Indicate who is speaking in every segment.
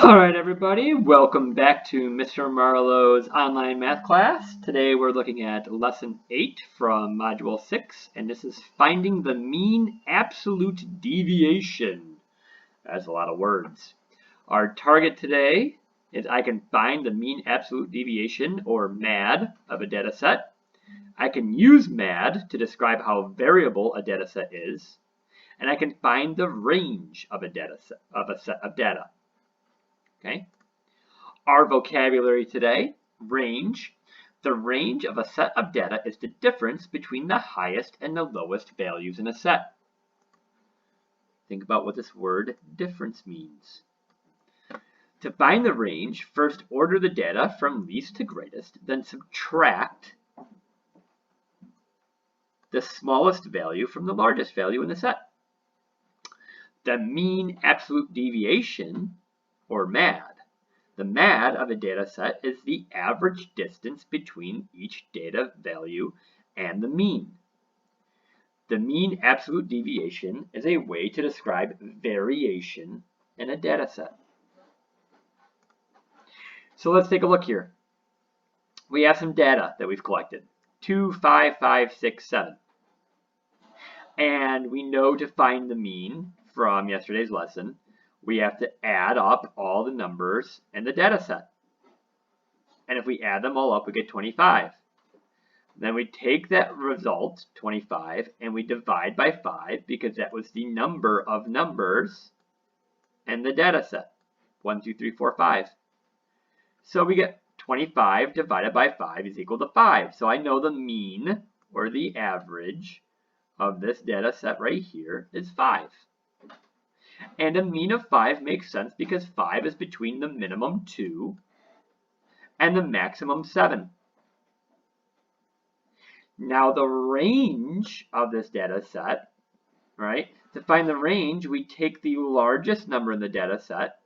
Speaker 1: Alright everybody, welcome back to Mr. Marlowe's online math class. Today we're looking at lesson 8 from module 6, and this is finding the mean absolute deviation. That's a lot of words. Our target today is I can find the mean absolute deviation, or MAD, of a data set. I can use MAD to describe how variable a data set is, and I can find the range of a data set, of a set of data. Okay. Our vocabulary today, range. The range of a set of data is the difference between the highest and the lowest values in a set. Think about what this word difference means. To find the range, first order the data from least to greatest, then subtract the smallest value from the largest value in the set. The mean absolute deviation, or MAD. The MAD of a data set is the average distance between each data value and the mean. The mean absolute deviation is a way to describe variation in a data set. So let's take a look here. We have some data that we've collected. 2, 5, 5, 6, 7. And we know to find the mean from yesterday's lesson, we have to add up all the numbers in the data set. And if we add them all up, we get 25. Then we take that result, 25, and we divide by 5 because that was the number of numbers in the data set. 1, 2, 3, 4, 5. So we get 25 divided by 5 is equal to 5. So I know the mean, or the average, of this data set right here is 5. And a mean of 5 makes sense because 5 is between the minimum 2 and the maximum 7. Now the range of this data set, right? To find the range, we take the largest number in the data set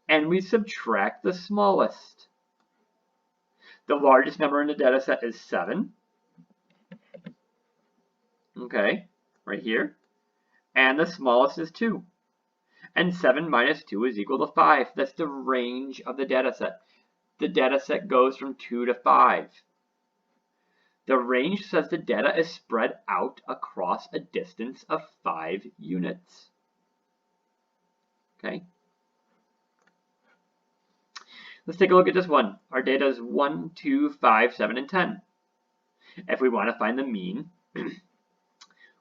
Speaker 1: and we subtract the smallest. The largest number in the data set is 7. Okay, right here. And the smallest is 2. And 7 minus 2 is equal to 5. That's the range of the data set. The data set goes from 2 to 5. The range says the data is spread out across a distance of 5 units. Okay. Let's take a look at this one. Our data is 1, 2, 5, 7, and 10. If we want to find the mean,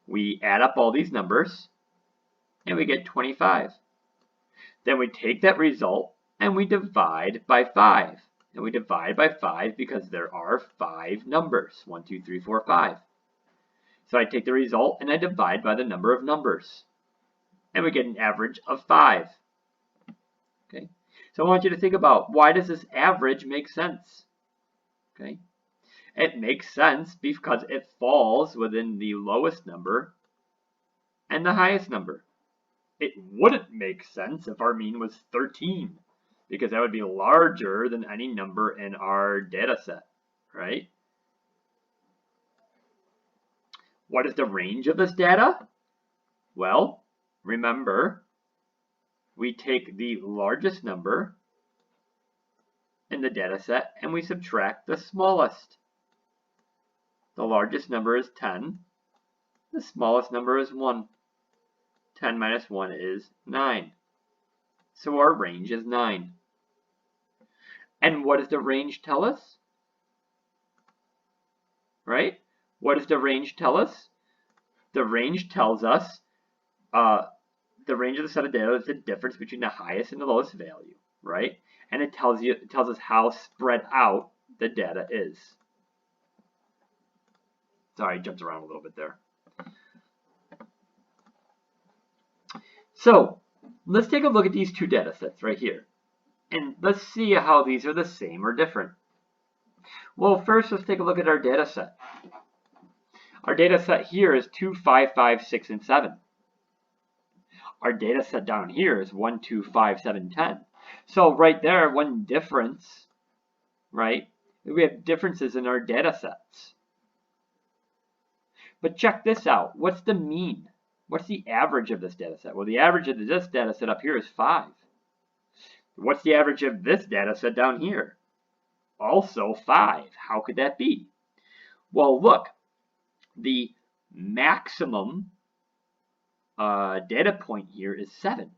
Speaker 1: we add up all these numbers, and we get 25. Then we take that result, and we divide by 5. And we divide by 5 because there are 5 numbers. 1, 2, 3, 4, 5. So I take the result, and I divide by the number of numbers. And we get an average of 5. Okay. So I want you to think about, why does this average make sense? Okay. It makes sense because it falls within the lowest number and the highest number. It wouldn't make sense if our mean was 13, because that would be larger than any number in our data set, right? What is the range of this data? Well, remember, we take the largest number in the data set and we subtract the smallest. The largest number is 10. The smallest number is 1. 10 minus 1 is 9. So our range is 9. And what does the range tell us? Right? What does the range tell us? The range tells us the range of the set of data is the difference between the highest and the lowest value, right? And it tells us how spread out the data is. Sorry, I jumped around a little bit there. So let's take a look at these two data sets right here. And let's see how these are the same or different. Well, first let's take a look at our data set. Our data set here is 2, 5, 5, 6, and 7. Our data set down here is 1, 2, 5, 7, 10. So right there, one difference, right? We have differences in our data sets. But check this out. What's the mean? What's the average of this data set? Well, the average of this data set up here is 5. What's the average of this data set down here? Also 5. How could that be? Well, look, the maximum data point here is 7.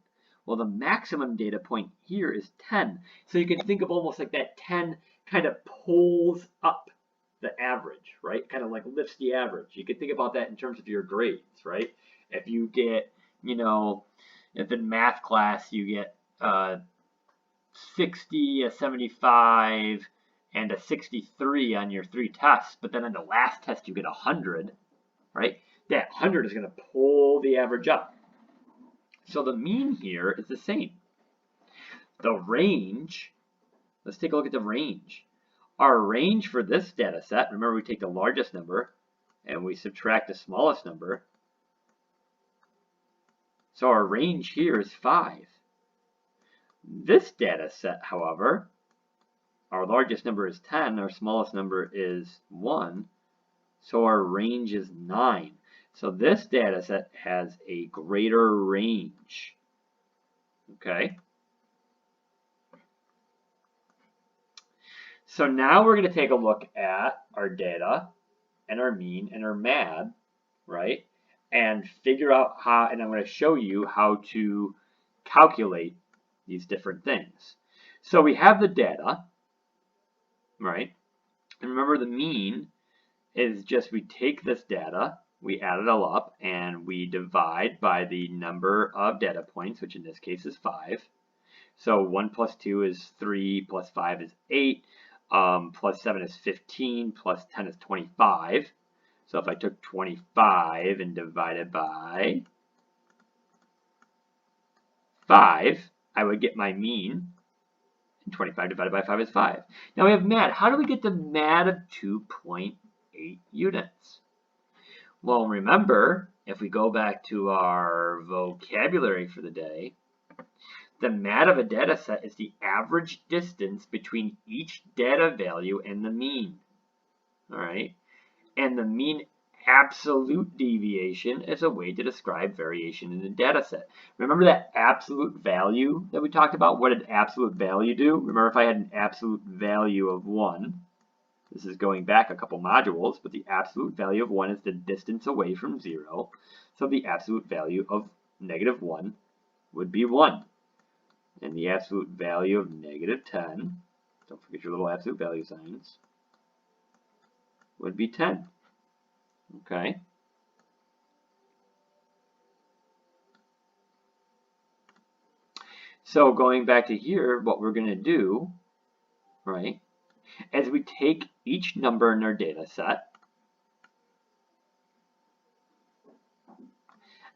Speaker 1: Well, the maximum data point here is 10. So you can think of almost like that 10 kind of pulls up the average, right? Kind of like lifts the average. You can think about that in terms of your grades, right? If you get, if in math class you get 60, a 75, and a 63 on your 3 tests, but then on the last test you get 100, right? That 100 is going to pull the average up. So the mean here is the same. The range, let's take a look at the range. Our range for this data set, remember we take the largest number and we subtract the smallest number. So our range here is 5. This data set, however, our largest number is 10, our smallest number is 1, so our range is 9. So this data set has a greater range. Okay? So now we're going to take a look at our data and our mean and our MAD, right? And figure out how, and I'm going to show you how to calculate these different things. So we have the data, right? And remember the mean is just we take this data, we add it all up, and we divide by the number of data points, which in this case is 5. So 1 plus 2 is 3, plus 5 is 8, plus 7 is 15, plus 10 is 25. So if I took 25 and divided by 5, I would get my mean. And 25 divided by 5 is 5. Now we have MAD. How do we get the MAD of 2.8 units? Well, remember, if we go back to our vocabulary for the day, the MAD of a data set is the average distance between each data value and the mean. All right? And the mean absolute deviation is a way to describe variation in a data set. Remember that absolute value that we talked about? What did absolute value do? Remember if I had an absolute value of 1, this is going back a couple modules, but the absolute value of 1 is the distance away from 0. So the absolute value of negative 1 would be 1. And the absolute value of negative 10, don't forget your little absolute value signs, would be 10. Okay. So going back to here, what we're going to do, right, is we take each number in our data set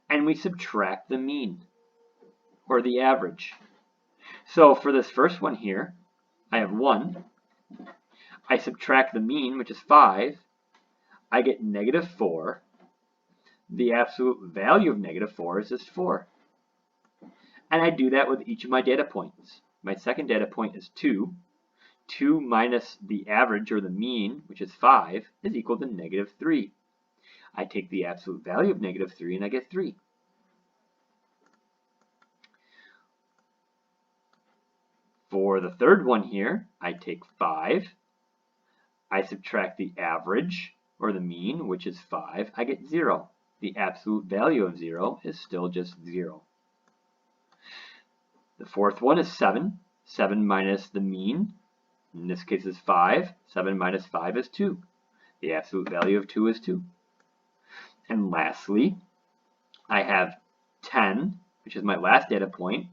Speaker 1: and we subtract the mean or the average. So for this first one here, I have 1. I subtract the mean, which is 5. I get negative 4. The absolute value of negative 4 is just 4. And I do that with each of my data points. My second data point is 2. 2 minus the average or the mean, which is 5, is equal to negative 3. I take the absolute value of negative 3 and I get 3. For the third one here, I take 5. I subtract the average or the mean, which is 5. I get 0. The absolute value of 0 is still just 0. The fourth one is 7. 7 minus the mean, in this case is 5. 7 minus 5 is 2. The absolute value of 2 is 2. And lastly, I have 10, which is my last data point.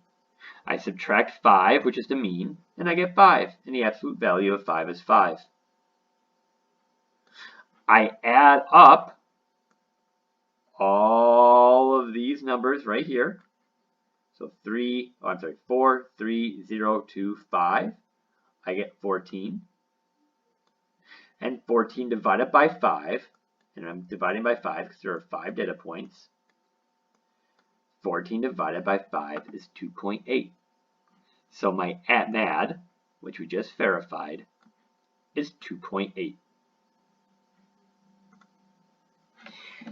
Speaker 1: I subtract 5, which is the mean, and I get 5. And the absolute value of 5 is 5. I add up all of these numbers right here. So 4, 3, 0, 2, 5. I get 14. And 14 divided by 5, and I'm dividing by 5 because there are 5 data points. 14 divided by 5 is 2.8. So my MAD, which we just verified, is 2.8.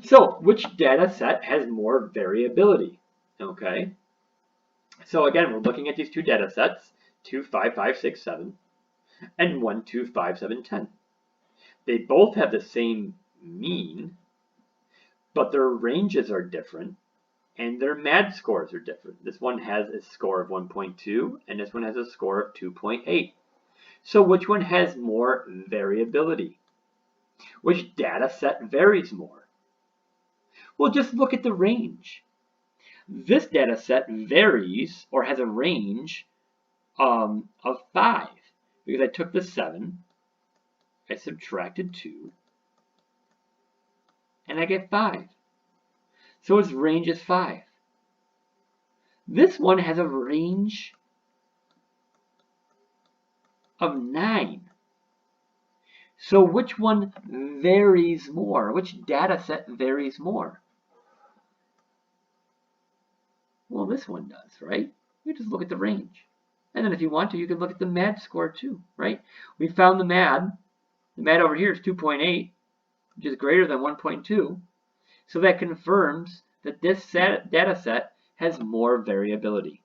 Speaker 1: So which data set has more variability? Okay. So again, we're looking at these two data sets. 2, 5, 5, 6, 7, and 1, 2, 5, 7, 10. They both have the same mean, but their ranges are different, and their MAD scores are different. This one has a score of 1.2, and this one has a score of 2.8. So which one has more variability? Which data set varies more? Well, just look at the range. This data set varies, or has a range of 5, because I took the 7, I subtracted 2, and I get 5. So its range is 5. This one has a range of 9. So which one varies more? Which data set varies more? Well, this one does, right? You just look at the range. And then if you want to, you can look at the MAD score too, right? We found the MAD. The MAD over here is 2.8, which is greater than 1.2. So that confirms that this data set has more variability.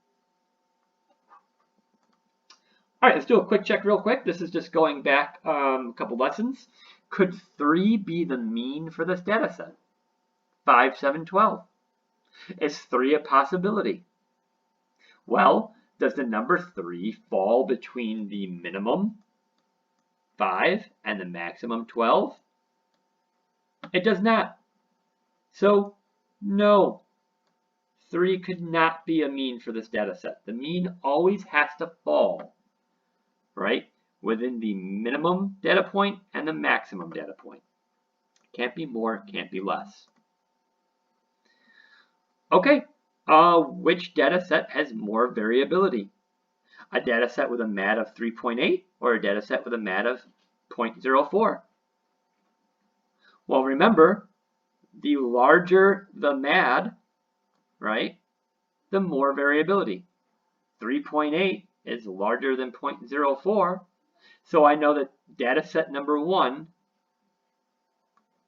Speaker 1: All right, let's do a quick check real quick. This is just going back a couple lessons. Could 3 be the mean for this data set? 5, 7, 12. Is 3 a possibility? Well, does the number 3 fall between the minimum 5 and the maximum 12? It does not. So, no. 3 could not be a mean for this data set. The mean always has to fall, right, within the minimum data point and the maximum data point. Can't be more, can't be less. Okay, which data set has more variability? A data set with a MAD of 3.8 or a data set with a MAD of 0.04? Well, remember, the larger the MAD, right, the more variability. 3.8 is larger than 0.04, so I know that data set number 1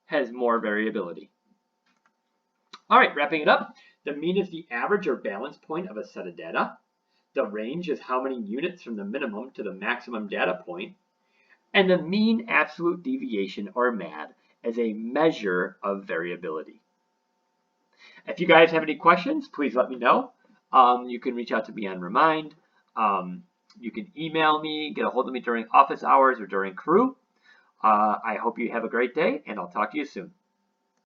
Speaker 1: has more variability. All right, wrapping it up. The mean is the average or balance point of a set of data. The range is how many units from the minimum to the maximum data point. And the mean absolute deviation, or MAD, is a measure of variability. If you guys have any questions, please let me know. You can reach out to me on Remind. You can email me, get a hold of me during office hours or during crew. I hope you have a great day, and I'll talk to you soon.